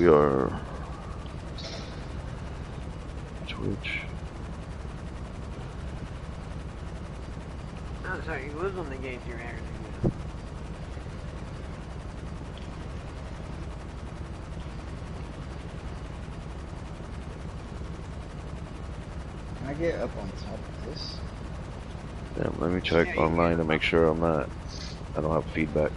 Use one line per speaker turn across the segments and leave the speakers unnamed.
we are Twitch.
Oh, sorry, he was on the games you're interacting with.
Can I get up on top of this?
Damn, let me check online to make sure I don't have feedback.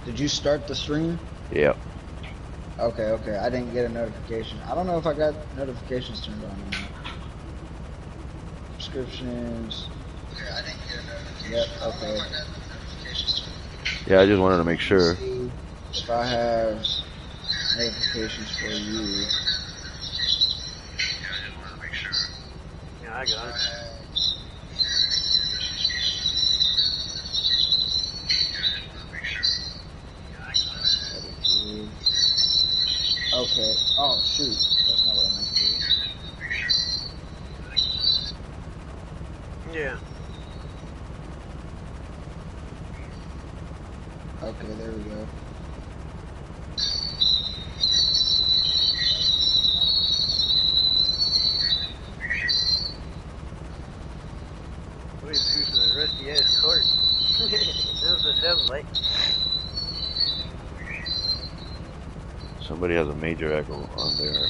Did you start the stream?
Yeah.
Okay, I didn't get a notification. I don't know if I got notifications turned on or not. Subscriptions. Okay, I didn't get a notification. Yep, okay.
Yeah, I just wanted to make sure.
If I have notifications for you.
Yeah, I got it.
Okay. Oh shoot, that's not what I meant to do.
Yeah.
Okay, there we go.
We just cruising the rusty ass cart. That's what it sounds like.
Somebody has a major echo on there.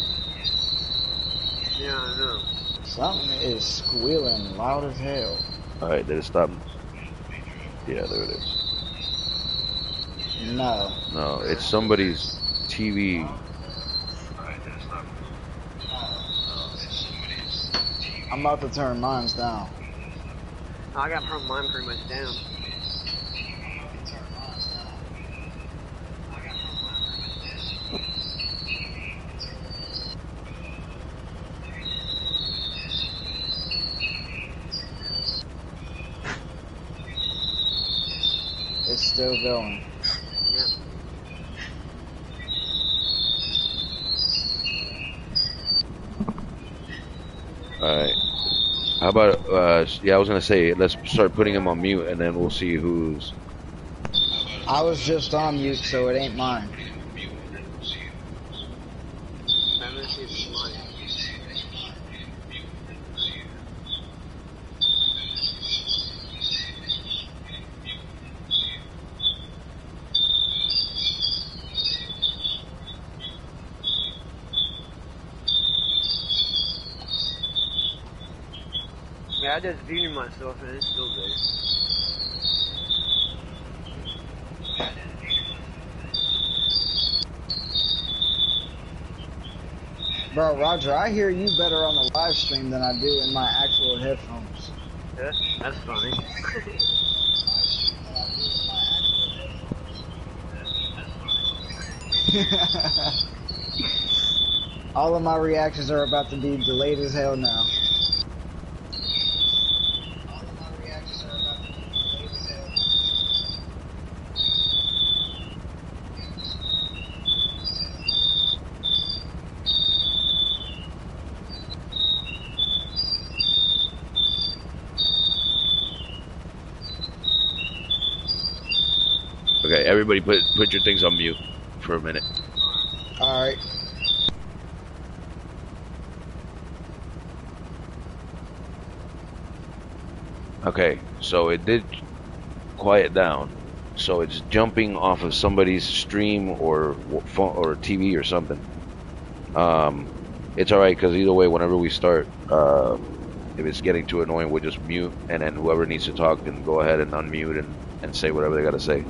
Yeah, I know.
Something is squealing loud as hell.
Alright, did it stop? Yeah, there it is.
No.
No, it's somebody's TV.
I'm about to turn mine down.
I got mine pretty much down.
It's still going.
Yep.
Alright. How about, yeah, I was gonna say, let's start putting him on mute and then we'll see who's...
I was just on mute, so it ain't mine.
I'm gonna see if it's mine. Yeah, I just muted myself and it's still there.
Bro, Roger, I hear you better on the live stream than I do in my actual headphones.
Yeah, that's funny.
All of my reactions are about to be delayed as hell now.
Okay, everybody put your things on mute for a minute.
Alright.
Okay, so it did quiet down. So it's jumping off of somebody's stream or phone or TV or something. It's alright because either way, whenever we start, if it's getting too annoying, we'll just mute, and then whoever needs to talk can go ahead and unmute and say whatever they gotta say.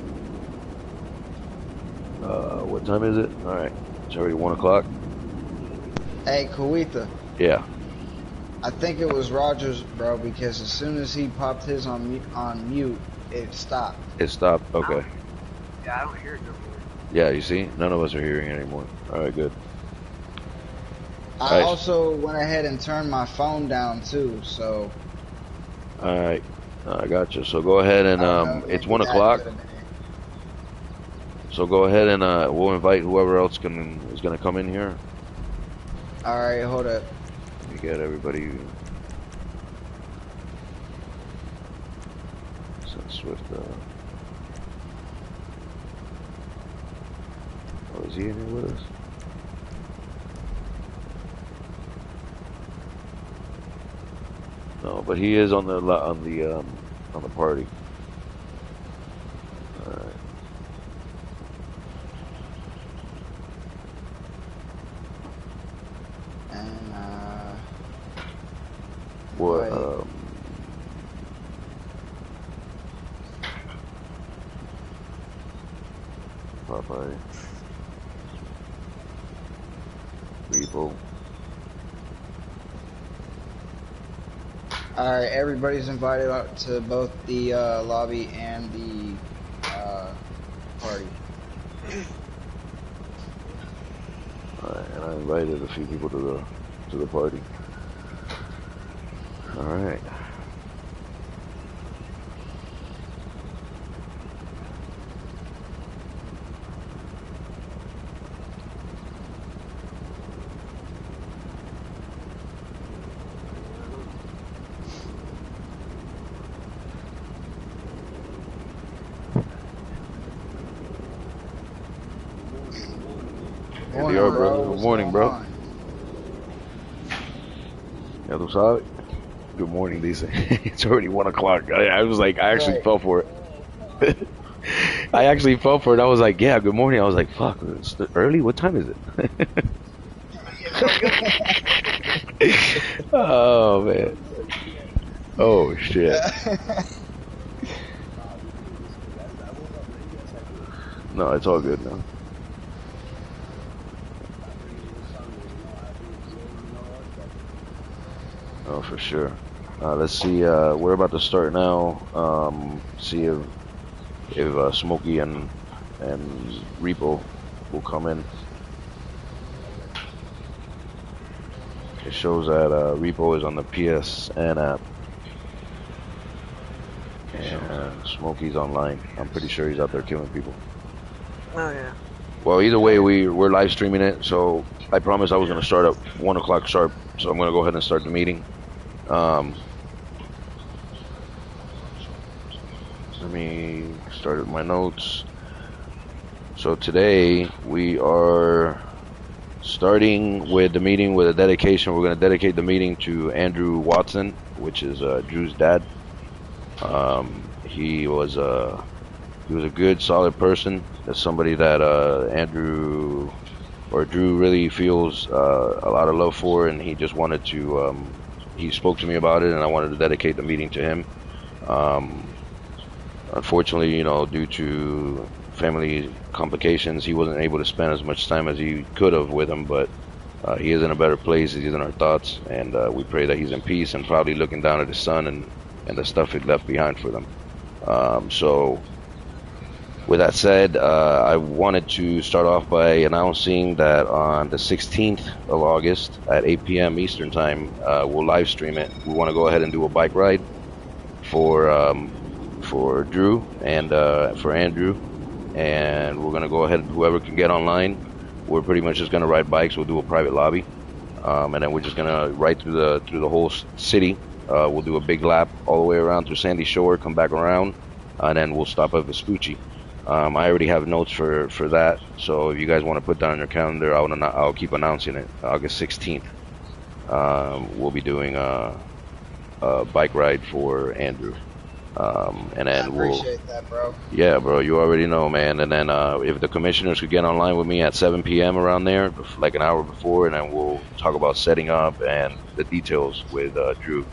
What time is it? Alright, it's already 1 o'clock.
Hey, Kawitha.
Yeah.
I think it was Rogers, bro, because as soon as he popped his on mute, it stopped.
It stopped? Okay.
Yeah, I don't hear it no more.
Yeah, you see? None of us are hearing it anymore. Alright, good.
I also went ahead and turned my phone down, too, so...
Alright, I got you. So go ahead and, it's 1 o'clock. So go ahead and, we'll invite whoever else is gonna come in here.
Alright, hold up.
Let me get everybody... Swift, Is he in here with us? No, but he is on the party. All right.
And
What?
wait.
Popeye. Repo.
All right, everybody's invited out to both the lobby and the party.
Alright, and I invited a few people to the party. Alright.
Morning,
Yo,
bro.
Good
What's
morning,
going
bro.
on?
Ya tú sabes? Good morning, dice. It's already 1 o'clock. I was like, I actually
Right.
fell for it. I actually fell for it. I was like, yeah, good morning. I was like, fuck, it's early? What time is it? Oh, man. Oh, shit. No, it's all good now. Oh, for sure. Let's see. We're about to start now. See if Smokey and Repo will come in. It shows that Repo is on the PSN app, and Smokey's online. I'm pretty sure he's out there killing people.
Oh yeah.
Well, either way, we're live streaming it. So I promised I was gonna start at 1 o'clock sharp. So I'm gonna go ahead and start the meeting. Let me start with my notes. So today we are starting with the meeting with a dedication. We're going to dedicate the meeting to Andrew Watson, which is Drew's dad. He was a good, solid person. That's somebody that Andrew or Drew really feels a lot of love for, and he just wanted to. He spoke to me about it, and I wanted to dedicate the meeting to him. Unfortunately, you know, due to family complications, he wasn't able to spend as much time as he could have with him, but he is in a better place. He's in our thoughts, and we pray that he's in peace and probably looking down at his son and the stuff he left behind for them. So with that said, I wanted to start off by announcing that on the 16th of August at 8 p.m. Eastern Time, we'll live stream it. We want to go ahead and do a bike ride for Drew and for Andrew, and we're gonna go ahead. Whoever can get online, we're pretty much just gonna ride bikes. We'll do a private lobby, and then we're just gonna ride through the whole city. We'll do a big lap all the way around through Sandy Shore, come back around, and then we'll stop at Vespucci. I already have notes for that, so if you guys want to put that on your calendar, I'll keep announcing it. August 16th, we'll be doing a bike ride for Andrew. And then
I appreciate that, bro.
Yeah, bro, you already know, man. And then if the commissioners could get online with me at 7 p.m. around there, like an hour before, and then we'll talk about setting up and the details with Drew.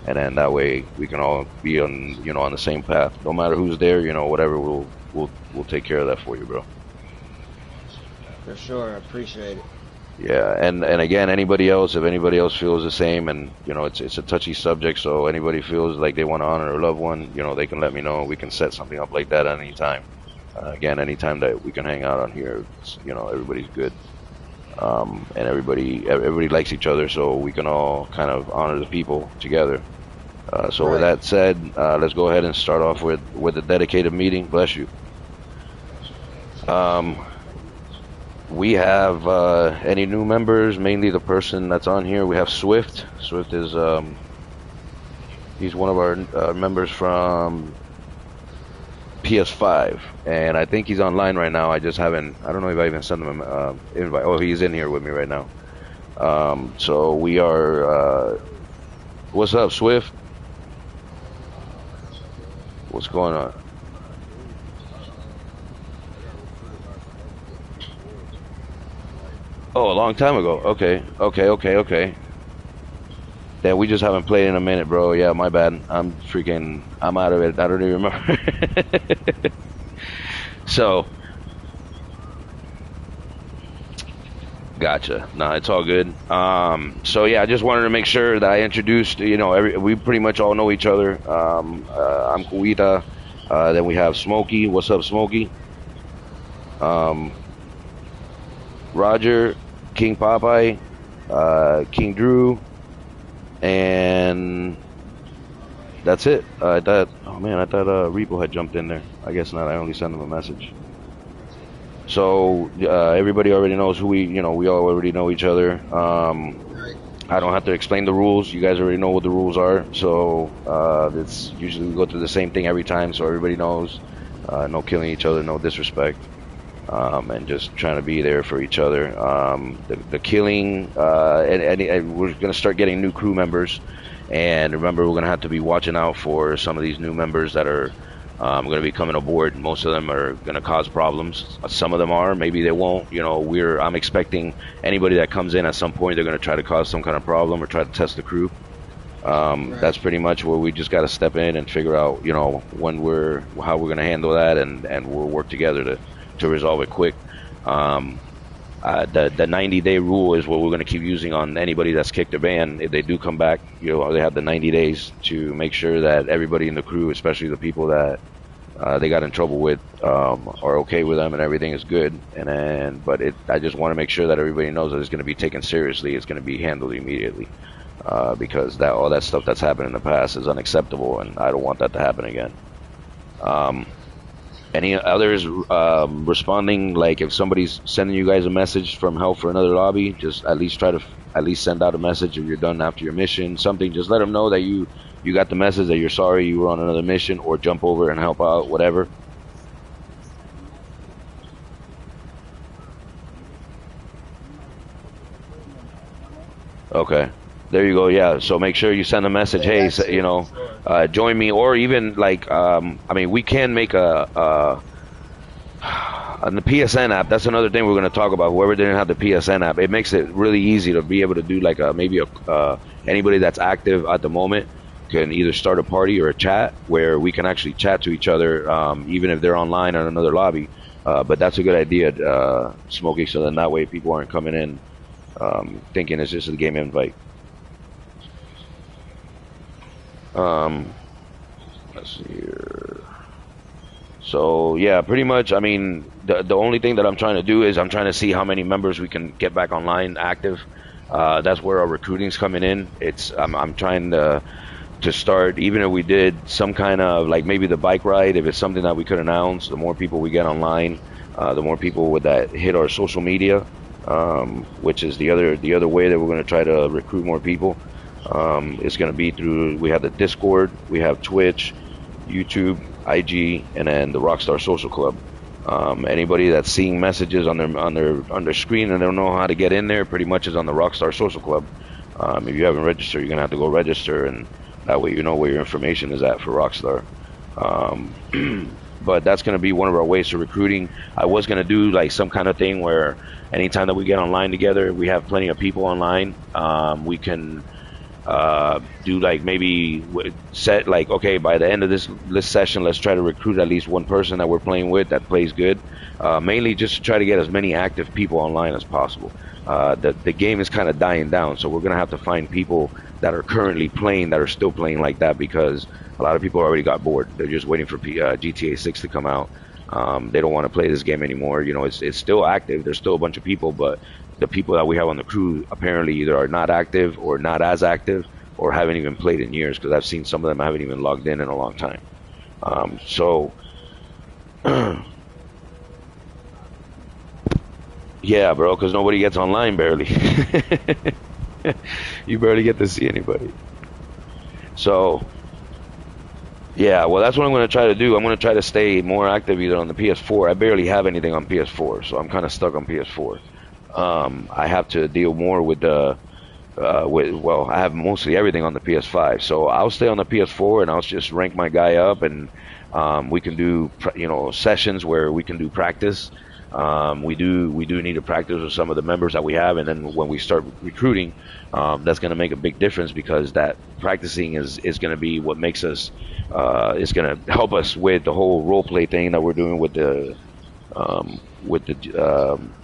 And then that way we can all be on the same path. No matter who's there, whatever, we'll take care of that for you, bro.
For sure, I appreciate it.
Yeah, and again, if anybody else feels the same, and it's a touchy subject, so anybody feels like they want to honor a loved one, they can let me know. We can set something up like that at any time. Again, anytime that we can hang out on here, everybody's good, and everybody likes each other, so we can all kind of honor the people together. So
Right.
with that said, let's go ahead and start off with a dedicated meeting. Bless you. We have any new members, mainly the person that's on here. We have Swift. Swift is he's one of our members from PS5, and I think he's online right now. I just haven't. I don't know if I even sent him an invite. Oh, he's in here with me right now. So we are. What's up, Swift? What's going on? Oh, a long time ago. Okay. Yeah, we just haven't played in a minute, bro. Yeah, my bad. I'm out of it. I don't even remember. So, gotcha. No, it's all good. So yeah, I just wanted to make sure that I introduced, we pretty much all know each other. I'm Kuita. Then we have Smokey. What's up, Smokey? Um, Roger, King Popeye, King Drew, and that's it. I thought Repo had jumped in there. I guess not. I only sent him a message. So everybody already knows who we all already know each other. I don't have to explain the rules. You guys already know what the rules are. So it's usually we go through the same thing every time, so everybody knows. No killing each other, no disrespect, and just trying to be there for each other. The killing, and we're gonna start getting new crew members. And remember, we're going to have to be watching out for some of these new members that are going to be coming aboard. Most of them are going to cause problems. Some of them are, maybe they won't. I'm expecting anybody that comes in at some point, they're going to try to cause some kind of problem or try to test the crew.
Right.
That's pretty much where we just got to step in and figure out, how we're going to handle that, and we'll work together to resolve it quick. The 90-day rule is what we're going to keep using on anybody that's kicked or banned. If they do come back, they have the 90 days to make sure that everybody in the crew, especially the people that they got in trouble with, are okay with them and everything is good. I just want to make sure that everybody knows that it's going to be taken seriously. It's going to be handled immediately, because all that stuff that's happened in the past is unacceptable, and I don't want that to happen again. Any others responding? Like if somebody's sending you guys a message from help for another lobby, just at least try to send out a message if you're done after your mission. Something, just let them know that you got the message, that you're sorry you were on another mission, or jump over and help out, whatever. Okay. There you go. Yeah. So make sure you send a message. Hey, join me, or even like, we can make on the PSN app. That's another thing we're going to talk about. Whoever didn't have the PSN app, it makes it really easy to be able to do like anybody that's active at the moment can either start a party or a chat where we can actually chat to each other, even if they're online on another lobby. But that's a good idea, Smokey. So then that way people aren't coming in thinking it's just a game invite. Let's see here. So yeah, pretty much. The only thing that I'm trying to do is I'm trying to see how many members we can get back online active. That's where our recruiting's coming in. I'm trying to start, even if we did some kind of like maybe the bike ride, if it's something that we could announce. The more people we get online, the more people that hit our social media, which is the other way that we're going to try to recruit more people. It's going to be we have the Discord, we have Twitch, YouTube, IG, and then the Rockstar Social Club. Anybody that's seeing messages on their screen and they don't know how to get in there, pretty much is on the Rockstar Social Club. If you haven't registered, you're going to have to go register, and that way you know where your information is at for Rockstar. But that's going to be one of our ways to recruiting. I was going to do like some kind of thing where anytime that we get online together, we have plenty of people online. We can do like maybe set like, okay, by the end of this session, let's try to recruit at least one person that we're playing with that plays good. Mainly just to try to get as many active people online as possible. The game is kind of dying down, so we're gonna have to find people that are currently playing, that are still playing like that, because a lot of people already got bored. They're just waiting for GTA 6 to come out. They don't want to play this game anymore. It's still active. There's still a bunch of people, but the people that we have on the crew apparently either are not active or not as active or haven't even played in years, because I've seen some of them haven't even logged in a long time. Yeah, bro, because nobody gets online barely. You barely get to see anybody. So Yeah, well, that's what I'm going to try to do. I'm going to try to stay more active either on the PS4. I barely have anything on PS4, so I'm kind of stuck on PS4. I have to deal more with the well, I have mostly everything on the PS5, so I'll stay on the PS4 and I'll just rank my guy up, and we can do sessions where we can do practice. We do need to practice with some of the members that we have, and then when we start recruiting, that's going to make a big difference because that practicing is going to be what makes us is going to help us with the whole role play thing that we're doing with the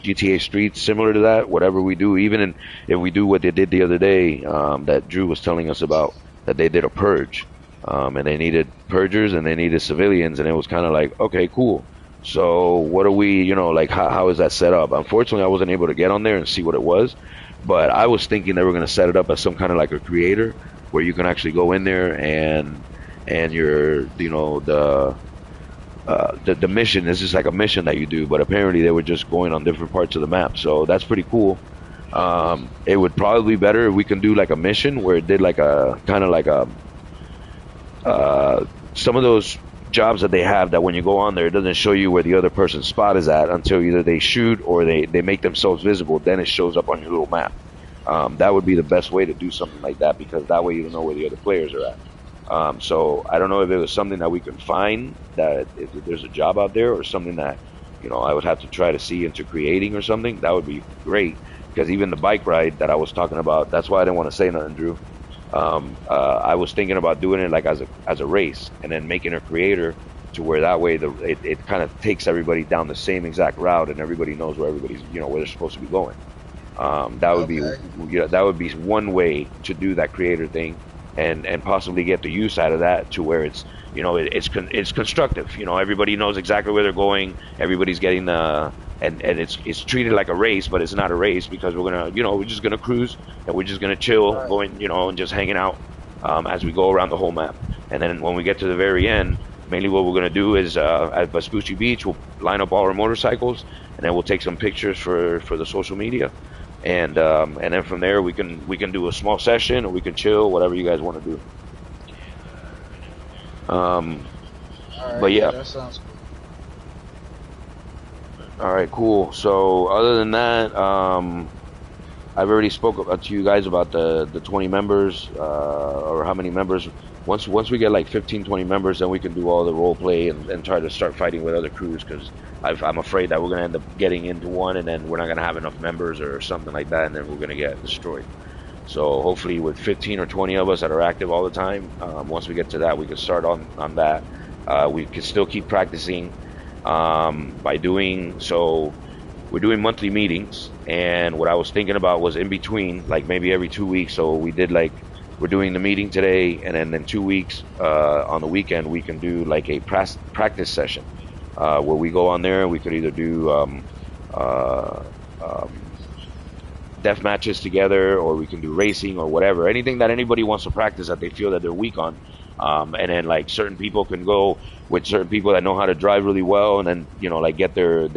GTA Streets, similar to that. Whatever we do, if we do what they did the other day, that Drew was telling us about, that they did a purge, and they needed purgers and they needed civilians, and it was kind of like, okay, cool. So what are we, like how is that set up? Unfortunately, I wasn't able to get on there and see what it was, but I was thinking they were going to set it up as some kind of like a creator where you can actually go in there and you're, the mission is just like a mission that you do, but apparently they were just going on different parts of the map. So that's pretty cool. It would probably be better if we can do like a mission where it did like a kind of like a some of those jobs that they have that when you go on there, it doesn't show you where the other person's spot is at until either they shoot or they make themselves visible. Then it shows up on your little map. That would be the best way to do something like that, because that way you don't know where the other players are at. So I don't know if it was something that we could find, that if there's a job out there or something that, I would have to try to see into creating or something. That would be great, because even the bike ride that I was talking about, that's why I didn't want to say nothing, Drew. I was thinking about doing it like as a race, and then making a creator to where that way it kind of takes everybody down the same exact route, and everybody knows where everybody's, where they're supposed to be going. That would that would be one way to do that creator thing, and possibly get the use out of that to where it's it's constructive. Everybody knows exactly where they're going. Everybody's getting and it's treated like a race, but it's not a race, because we're gonna we're just gonna cruise, and we're just gonna chill, right, going and just hanging out as we go around the whole map. And then when we get to the very end, mainly what we're gonna do is at Vespucci Beach, we'll line up all our motorcycles, and then we'll take some pictures for the social media. And then from there we can do a small session, or we can chill, whatever you guys want to do.
Alright,
but yeah,
that sounds cool.
All right, cool. So other than that, I've already spoke to you guys about the 20 members, or how many members. Once we get like 15, 20 members, then we can do all the role play and try to start fighting with other crews, because I'm afraid that we're going to end up getting into one, and then we're not going to have enough members or something like that, and then we're going to get destroyed. So hopefully with 15 or 20 of us that are active all the time, once we get to that, we can start on that. We can still keep practicing by doing so. We're doing monthly meetings, and what I was thinking about was in between, like maybe every 2 weeks. So we're doing the meeting today, and then in 2 weeks on the weekend we can do like a practice session where we go on there and we could either do death matches together, or we can do racing or whatever, anything that anybody wants to practice that they feel that they're weak on. And then like certain people can go with certain people that know how to drive really well, and then like get their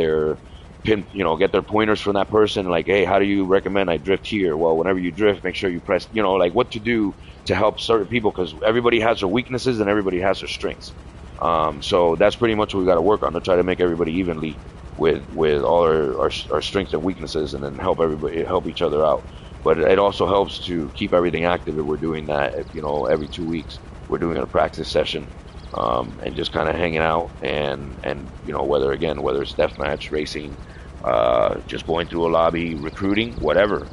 pin, get their pointers from that person, like, hey, how do you recommend I drift here? Well, whenever you drift, make sure you press, like what to do to help certain people, because everybody has their weaknesses and everybody has their strengths. So that's pretty much what we got to work on, to try to make everybody evenly with all our strengths and weaknesses, and then help each other out. But it also helps to keep everything active if we're doing that. Every 2 weeks we're doing a practice session, and just kind of hanging out, and whether it's deathmatch, racing, just going through a lobby, recruiting, whatever.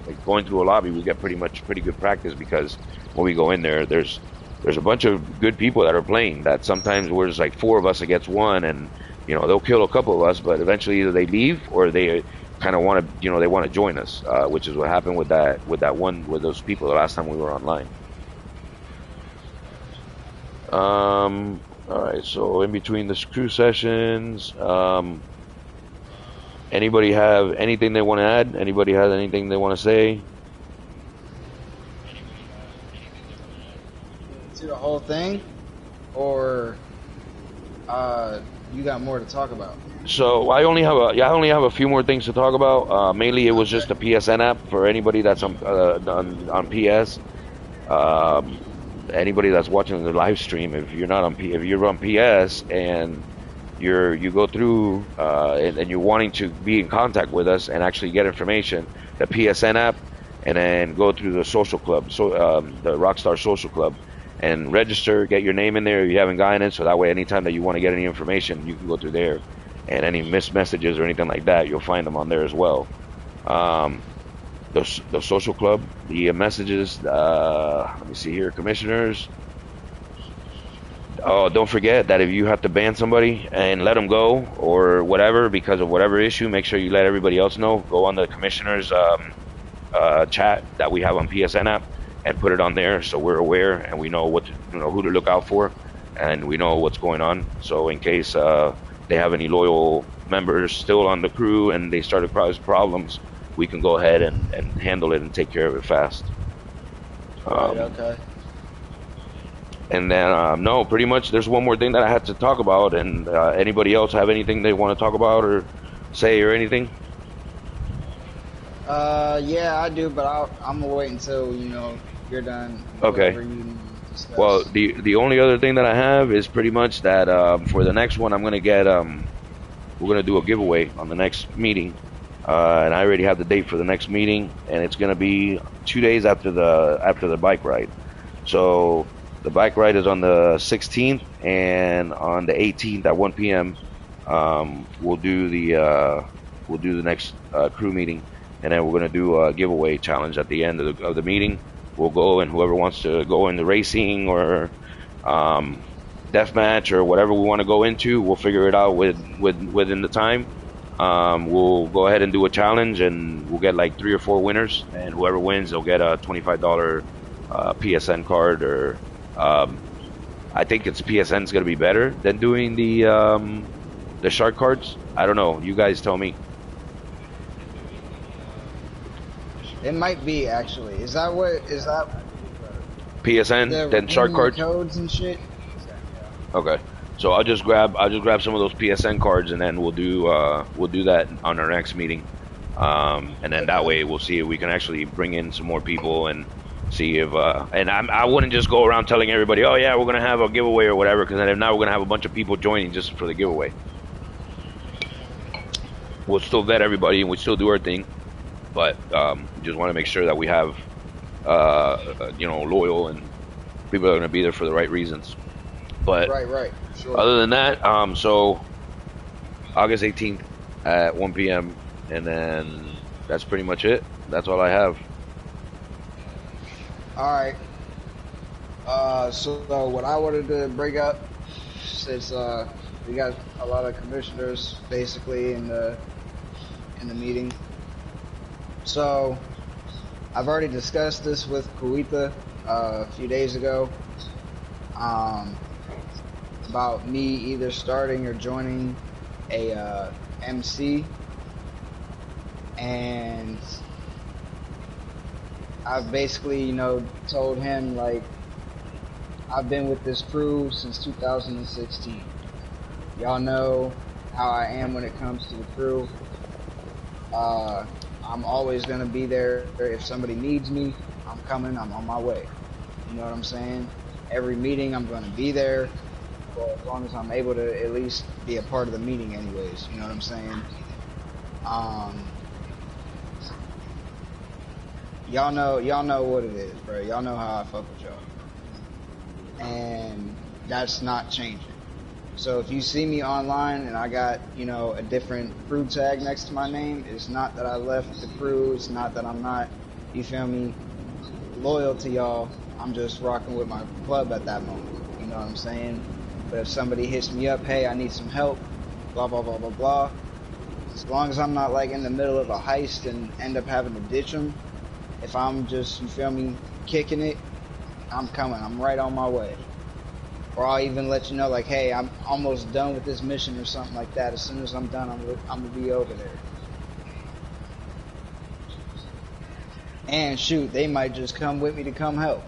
Like going through a lobby, we get pretty good practice, because when we go in there, there's a bunch of good people that are playing, that sometimes we're just like 4 of us against one, and they'll kill a couple of us, but eventually either they leave or they kind of want to they want to join us, which is what happened with those people the last time we were online. All right, so in between the crew sessions, anybody have anything they want to add? Anybody has anything they want to say?
To the whole thing, or you got more to talk about?
So I only have a few more things to talk about. Mainly, it was just the PSN app for anybody that's on PS. anybody that's watching the live stream, if you're not on if you're on PS and you go through and you're wanting to be in contact with us and actually get information, the PSN app, and then go through the social club, so the Rockstar Social Club, and register, get your name in there if you haven't gotten it, so that way anytime that you want to get any information, you can go through there, and any missed messages or anything like that, you'll find them on there as well. The social club, the messages, let me see here, commissioners. Oh, don't forget that if you have to ban somebody and let them go or whatever because of whatever issue, make sure you let everybody else know. Go on the commissioners chat that we have on PSN app and put it on there so we're aware and we know what to, who to look out for, and we know what's going on. So in case they have any loyal members still on the crew and they start to cause problems, we can go ahead and handle it and take care of it fast.
Right, okay.
And then, no, pretty much there's one more thing that I had to talk about, and anybody else have anything they want to talk about or say or anything?
Yeah, I do, but I'm gonna wait until, you're done.
Okay.
You discuss.
Well, the only other thing that I have is pretty much that for the next one, I'm going to get, we're going to do a giveaway on the next meeting. And I already have the date for the next meeting, and it's going to be 2 days after the bike ride. So the bike ride is on the 16th, and on the 18th at 1 p.m. We'll do the next crew meeting, and then we're going to do a giveaway challenge at the end of the meeting. We'll go, and whoever wants to go into racing or deathmatch or whatever we want to go into, we'll figure it out within the time. We'll go ahead and do a challenge, and we'll get like 3 or 4 winners, and whoever wins, they'll get a $25 PSN card, or I think it's PSN's going to be better than doing the shark cards. I don't know. You guys tell me.
It might be, actually. Is that
PSN then shark cards?
Codes and shit?
Okay. So I'll just grab some of those PSN cards, and then we'll do that on our next meeting, and then that way we'll see if we can actually bring in some more people and see if and I wouldn't just go around telling everybody, oh yeah, we're gonna have a giveaway or whatever, because then now we're gonna have a bunch of people joining just for the giveaway. We'll still vet everybody and we still do our thing, but just want to make sure that we have loyal and people that are gonna be there for the right reasons. But
right. Sure.
Other than that, so August 18th at 1 p.m. and then that's pretty much it. That's all I have.
All right. So what I wanted to bring up, since we got a lot of commissioners basically in the meeting. So I've already discussed this with Kuita a few days ago. About me either starting or joining a MC, and I've basically, told him, like, I've been with this crew since 2016. Y'all know how I am when it comes to the crew. I'm always gonna be there. If somebody needs me, I'm coming, I'm on my way. You know what I'm saying? Every meeting I'm gonna be there. Well, as long as I'm able to at least be a part of the meeting anyways, you know what I'm saying? Y'all know what it is, bro. Y'all know how I fuck with y'all. And that's not changing. So if you see me online and I got, a different crew tag next to my name, it's not that I left the crew, it's not that I'm not, you feel me, loyal to y'all. I'm just rocking with my club at that moment. You know what I'm saying? But if somebody hits me up, hey, I need some help, blah, blah, blah, blah, blah. As long as I'm not, like, in the middle of a heist and end up having to ditch them, if I'm just, you feel me, kicking it, I'm coming. I'm right on my way. Or I'll even let you know, like, hey, I'm almost done with this mission or something like that. As soon as I'm done, I'm going to be over there. And, shoot, they might just come with me to come help.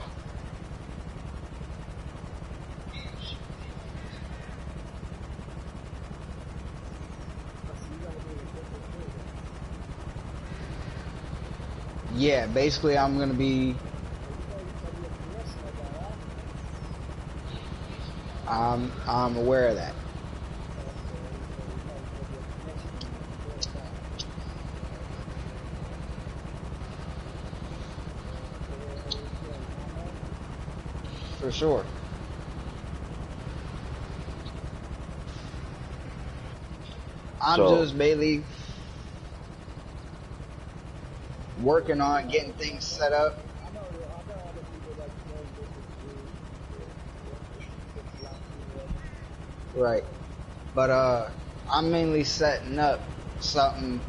Yeah, basically I'm gonna be. I'm aware of that. For sure. I'm
So,
just mainly working on getting things set up. Right. But I'm mainly setting up something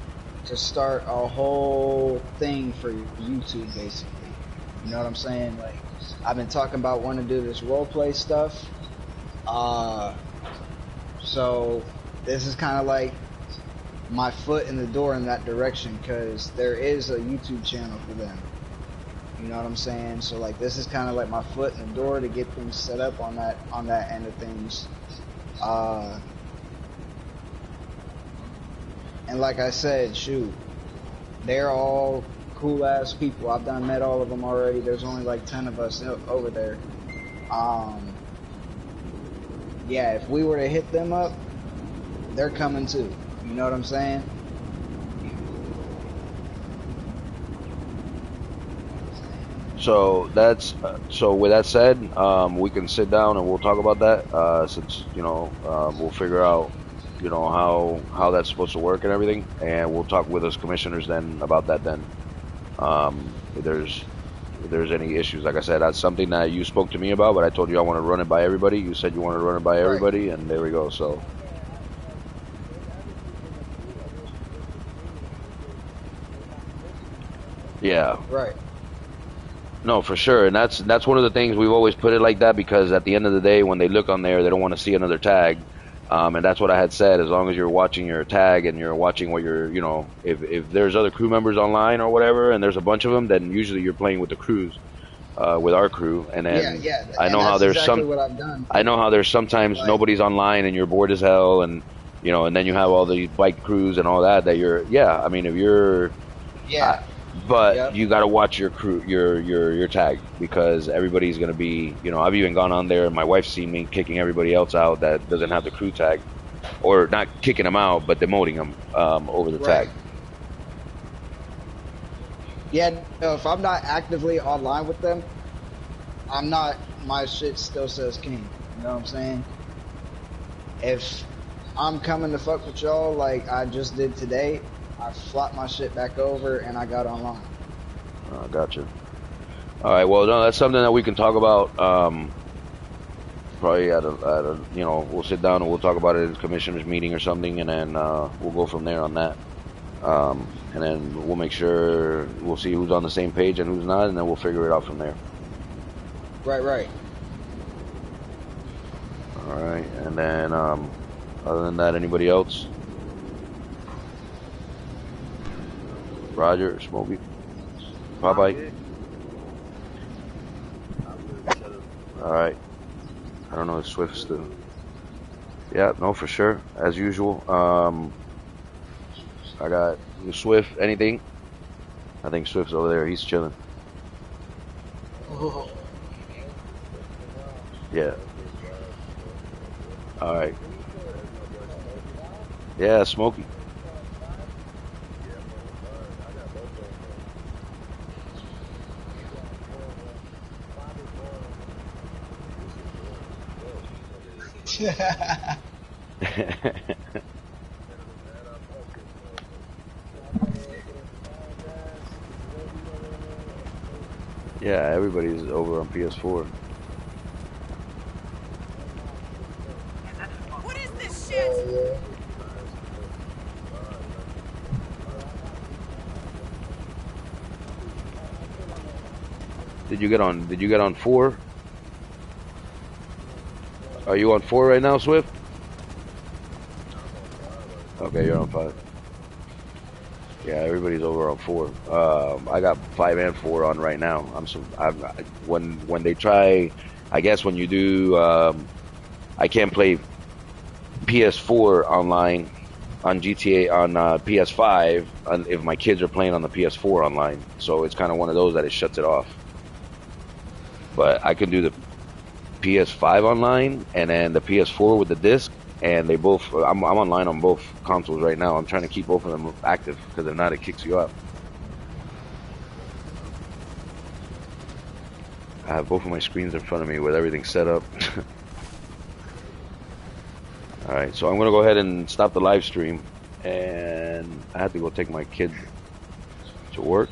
to start a whole thing for YouTube basically. You know what I'm saying? Like I've been talking about wanting to do this role play stuff. Uh so this is kind of like my foot in the door in that direction because there is a YouTube channel for them. You know what I'm saying? So like this is kind of like my foot in the door to get things set up on that end of things. And like I said, shoot, they're all cool ass people. I've done met all of them already. There's only like 10 of us over there. Yeah, if we were to hit them up, they're coming too. You know what I'm saying?
so that's so. With that said, we can sit down and we'll talk about that. Since we'll figure out, how that's supposed to work and everything, and we'll talk with us commissioners then about that. Then, if there's any issues, like I said, that's something that you spoke to me about, but I told you I want to run it by everybody. You said you want to run it by
Right.
everybody, and there we go. So. Yeah,
Right.
no, for sure, and that's one of the things we've always put it like that because at the end of the day, when they look on there, they don't want to see another tag, and that's what I had said. As long as you're watching your tag and you're watching what if there's other crew members online or whatever, and there's a bunch of them, then usually you're playing with the crews, with our crew, and
Yeah,
then
yeah.
I
And
know how
that's
there's
exactly
some,
what I've done.
I know how there's sometimes
Like,
nobody's online and you're bored as hell, and and then you have all the bike crews and all that yeah, I mean if you're
yeah.
but
Yep.
you got to watch your crew, your tag, because everybody's gonna be. I've even gone on there, and my wife's seen me kicking everybody else out that doesn't have the crew tag, or not kicking them out, but demoting them over the
Right.
tag.
Yeah, no, if I'm not actively online with them, I'm not, my shit still says king. You know what I'm saying? If I'm coming to fuck with y'all like I just did today, I flopped my shit back over and I got online.
Gotcha. All right. Well, no, that's something that we can talk about. Probably we'll sit down and we'll talk about it at the commissioners meeting or something, and then we'll go from there on that. And then we'll make sure we'll see who's on the same page and who's not, and then we'll figure it out from there.
Right, right.
All right. And then other than that, anybody else? Roger, Smokey, Popeye.
Good.
All right. I don't know if Swift's still. Yeah, no, for sure, as usual. I got Swift. Anything? I think Swift's over there. He's chilling.
Oh,
Yeah. All right. Yeah, Smokey. Yeah, everybody's over on PS4.
What is this shit?
Did you get on? Did you get on 4? Are you on 4 right now, Swift? Okay, you're on 5. Yeah, everybody's over on 4. I got 5 and 4 on right now. When they try, I guess when you do, I can't play PS4 online on GTA on PS5 if my kids are playing on the PS4 online. So it's kind of one of those that it shuts it off. But I can do the PS5 online and then the PS4 with the disc, and they both. I'm online on both consoles right now. I'm trying to keep both of them active because if not, it kicks you out. I have both of my screens in front of me with everything set up. Alright, so I'm gonna go ahead and stop the live stream, and I have to go take my kid to work.